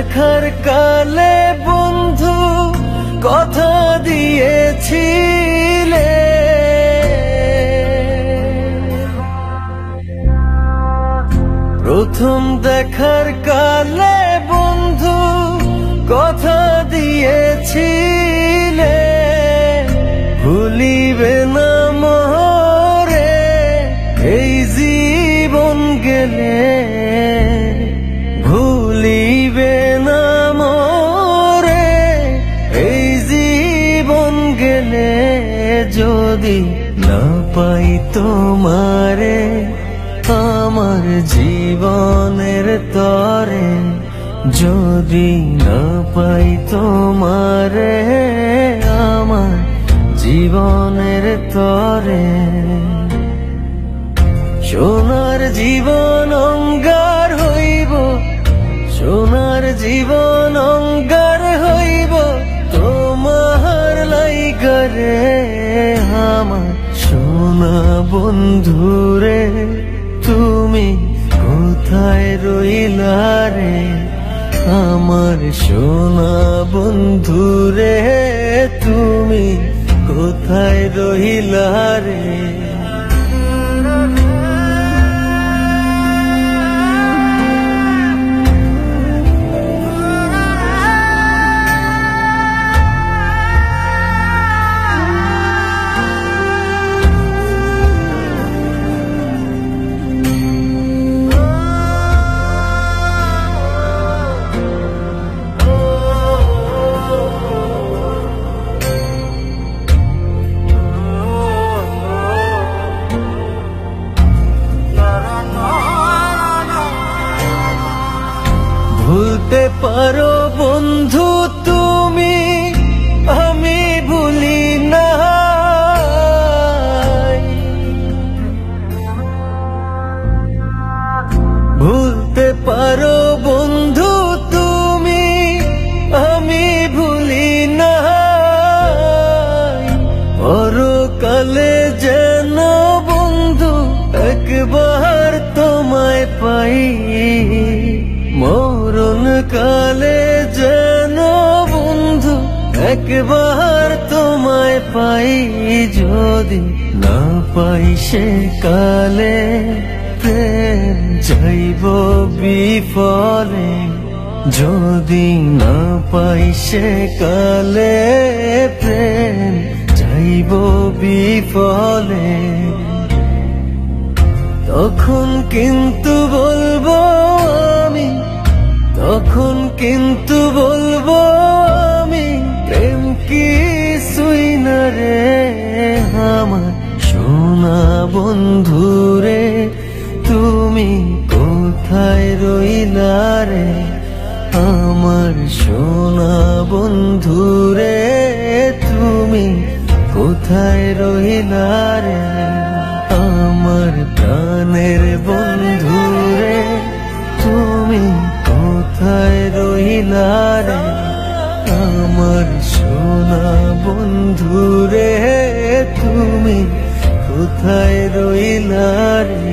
দেখার কালে বন্ধু কথা দিয়েছিলে, প্রথম দেখার কালে বন্ধু কথা দিয়েছিলে, ভুলিবে না মোরে এই জীবন গেলে, ভুলিবে না মোরে এই জীবন গেলে, যদি না পাই তোমারে আমার জীবনের তরে, যদি না পাই তোমারে আমার জীবনের তরে। সোনার জীবন অঙ্গার হইব, সোনার জীবন অঙ্গার হইব তোমার লাইগারে, আমার সোনা বন্ধুরে তুমি কোথায় রইলা রে, আমার সোনা বন্ধুরে তুমি কোথায় রইলা রে। ভুলতে পারো বন্ধু তুমি, আমি ভুলি না, ভুলতে পারো বন্ধু তুমি, আমি ভুলি না, পরকালে যেন বন্ধু একবার তোমায় পাই, মরণ কালে যেন বন্ধু একবার তোমায় পাই, যদি না পাই সে কালে প্রেম যাইব বিফলে, যদি না পাই সে কালে প্রেম যাইব বিফলে, তখন কিন্তু বলবো আমি, তখন কিন্তু বলবো আমি, প্রেম কিছুই না রে, আমার সোনা বন্ধুরে তুমি কোথায় রইলা রে, আমার সোনা বন্ধুরে তুমি কোথায় রইলা রে, আমার প্রাণের বন্ধুরে তুমি কোথায় রইলা রে, আমার সোনা বন্ধুরে তুমি কোথায় রইলা রে।